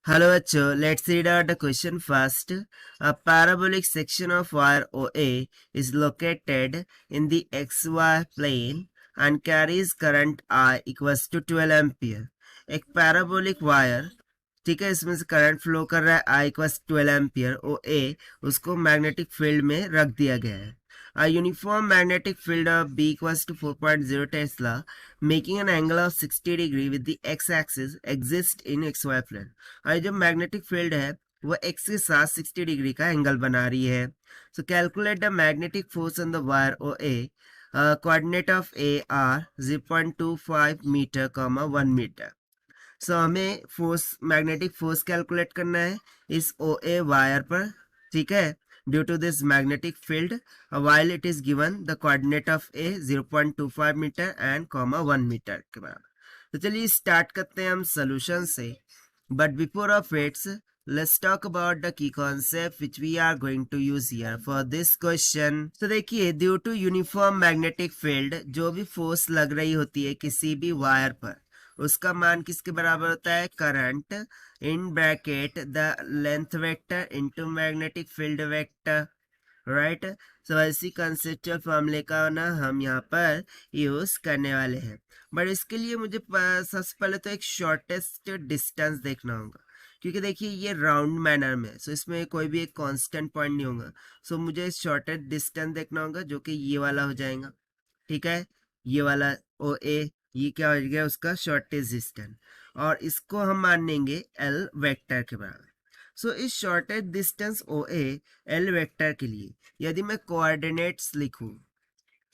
Hello, Acho. Let's read out the question first. A parabolic section of wire OA is located in the XY plane and carries current I equals to 12 ampere. एक parabolic wire, ठीक है, इसमें से current flow कर रहा है I equals 12 ampere ओ ए, उसको magnetic field में रख दिया गया है. A uniform magnetic field of B equals to 4.0 Tesla, making an angle of 60 degree with the x-axis exists in XY plane. और जो मैग्नेटिक फील्ड है वो x के साथ 60 डिग्री का एंगल बना रही है. So calculate the magnetic force on the wire O A. Coordinate of A are 0.25 metre, 1 metre. So हमें फोर्स, मैग्नेटिक फोर्स कैलकुलेट करना है इस ओ ए वायर पर, ठीक है, due to this magnetic field, while it is given the coordinate of a 0.25 metre and 1 metre के बराबर. तो चलिए स्टार्ट करते हैं हम सोल्यूशन से. But before of its, let's talk about the key concept which we are going to use here for this question. तो देखिए, due to uniform magnetic field जो भी फोर्स लग रही होती है किसी भी वायर पर, उसका मान किसके बराबर होता है? Current in bracket the length vector into magnetic field vector, right. So ऐसी कंसेप्चुअल फॉर्मूले का ना हम यहाँ पर यूज करने वाले हैं. बट इसके लिए मुझे सबसे पहले तो एक शॉर्टेस्ट डिस्टेंस देखना होगा, क्योंकि देखिए ये राउंड मैनर में, सो इसमें कोई भी एक कांस्टेंट पॉइंट नहीं होगा. सो मुझे शॉर्टेस्ट डिस्टेंस देखना होगा जो कि ये वाला हो जाएगा, ठीक है, ये वाला ओ ए, ये क्या हो गया उसका शॉर्टेस्ट डिस्टेंस, और इसको हम मान लेंगे एल वेक्टर के बराबर. सो इस shortest distance O A L vector के लिए यदि मैं कोऑर्डिनेट्स लिखूं,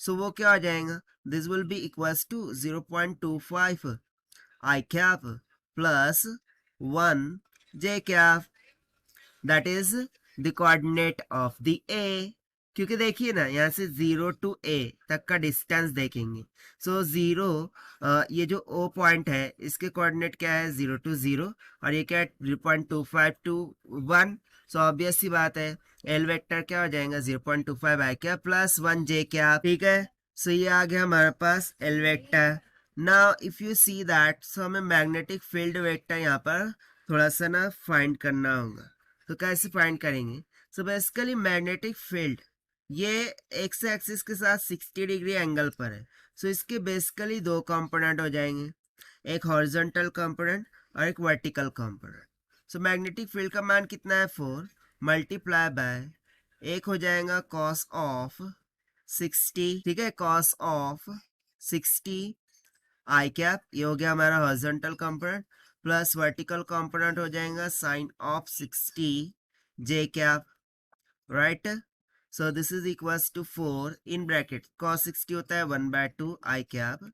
सो वो क्या हो जाएगा? This will be equals to 0.25 I cap plus 1 J cap, that is the coordinate of the A. क्योंकि देखिए ना, यहाँ से 0 टू ए तक का डिस्टेंस देखेंगे. सो 0, ये जो ओ पॉइंट है इसके कोऑर्डिनेट क्या है? 0 टू 0, और ये क्या है? 0.25 टू 1. सो ऑब्वियस सी बात है, एल वेक्टर क्या हो जाएगा? 0.25 आई क्या प्लस 1 जे क्या, ठीक है. सो ये आ गया हमारे पास L vector. Now if you see that, so हमें मैग्नेटिक फील्ड वेक्टर यहाँ पर थोड़ा सा ना फाइंड करना होगा. तो कैसे फाइंड करेंगे? सो बेसिकली मैग्नेटिक फील्ड ये एक्स एक्सिस के साथ 60 डिग्री एंगल पर है. सो इसके बेसिकली दो कंपोनेंट हो जाएंगे, एक हॉरिजॉन्टल कंपोनेंट और एक vertical component. So magnetic field का मान कितना है? 4 मल्टीप्लाई बाय एक हो जाएगा कॉस ऑफ 60, ठीक है, कॉस ऑफ 60 आई कैप, ये हो गया हमारा horizontal component, plus vertical component हो जाएगा sine of 60 J cap, right. So this is equals to 4 in bracket cos 60 होता है 1/2 आई कैप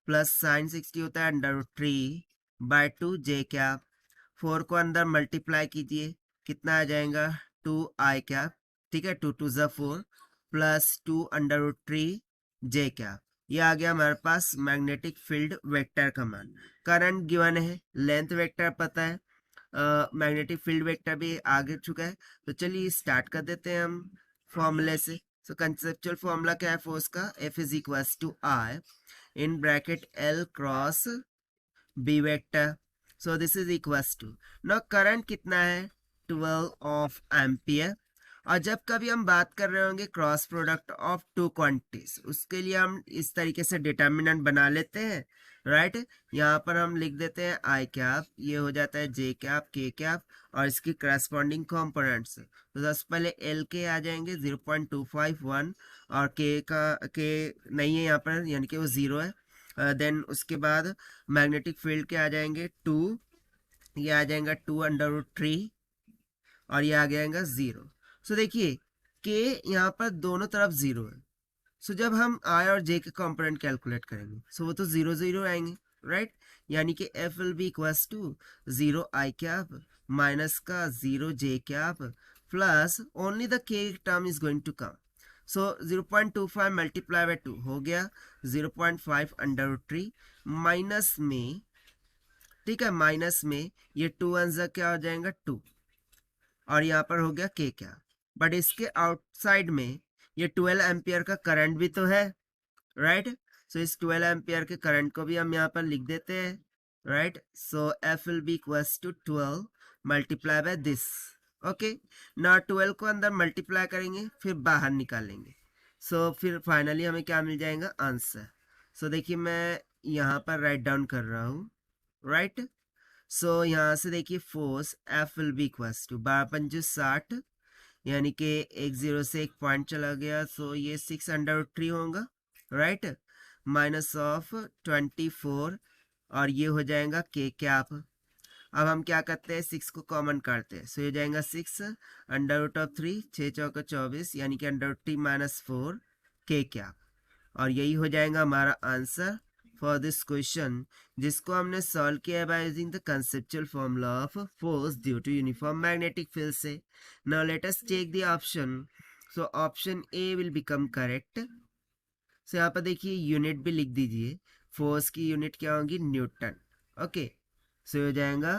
प्लस sin 60 होता है √3/2 जे कैप. 4 को अंदर मल्टीप्लाई कीजिए, कितना आ जाएगा? 2 आई कैप, ठीक है, 2 2 4 प्लस 2√3 जे कैप. ये आ गया हमारे पास मैग्नेटिक फील्ड वेक्टर का मान. करंट गिवन है, लेंथ वेक्टर पता है, मैग्नेटिक फील्ड वेक्टर भी आगे चुका है. तो चलिए स्टार्ट कर देते हैं हम फॉर्मूले से. सो कंसेप्चुअल फॉर्मूला क्या है फोर्स का? F is equals to I in bracket L cross B vector. So this is equals to, now current कितना है? 12 ऑफ एम्पियर. और जब कभी हम बात कर रहे होंगे cross product of two quantities, उसके लिए हम इस तरीके से डिटर्मिनेंट बना लेते हैं, राइट. यहाँ पर हम लिख देते हैं आई कैप, ये हो जाता है जे कैप, के कैप, और इसकी करस्पॉन्डिंग कंपोनेंट्स. तो सबसे पहले एल के आ जाएंगे 0.251, और के नहीं है यहाँ पर, यानी कि वो 0 है. देन उसके बाद मैग्नेटिक फील्ड के आ जाएंगे 2, ये आ जाएगा 2√3, और ये आ जाएगा 0. सो देखिए के यहाँ पर दोनों तरफ 0 है. सो जब हम आई और जे के कंपोनेंट कैलकुलेट करेंगे, सो वो तो 0 0 आएंगे, राइट. यानी कि F will be equals to 0 I cap minus का 0 J cap plus only the K term is going to come. So 0.25 multiply by 2 हो गया 0.5√3 माइनस में, ठीक है, माइनस में ये 2 आंसर क्या हो जाएगा? 2, और यहाँ पर हो गया के क्या. बट इसके आउटसाइड में ये 12 एम्पियर का करंट भी तो है, राइट. सो इस 12 एम्पियर के करंट को भी हम यहाँ पर लिख देते हैं, right. So F will be equals to 12 multiply by this. Okay, ना 12 को अंदर मल्टीप्लाई करेंगे फिर बाहर निकालेंगे। सो फिर फाइनली हमें क्या मिल जाएगा, आंसर। सो देखिए मैं यहाँ पर राइट डाउन कर रहा हूँ, राइट। सो यहाँ से देखिए force F will be equals to 12×5 = 60, यानी कि एक जीरो से एक पॉइंट चला गया, सो ये 6√3 होगा, राइट, माइनस ऑफ 24, और ये हो जाएगा के कैप। अब हम क्या करते हैं, 6 को कॉमन काटते हैं, सो ये जाएगा 6√3, 6×4 = 24, यानी कि √3 - 4 के कैप, और यही हो जाएगा हमारा आंसर फॉर दिस क्वेश्चन, जिसको हमने सॉल्व किया है by using the conceptual formula of force due to uniform magnetic field से। Now let us check the option. So option A will become correct. So यहाँ पर देखिए यूनिट भी लिख दीजिए, फोर्स की यूनिट क्या होगी, न्यूटन। ओके, सो हो जाएगा,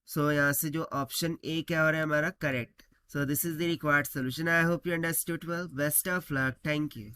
सो यहाँ से जो ऑप्शन ए क्या हो रहा है हमारा, correct. So this is the required solution. I hope you understood well. Best of luck, thank you.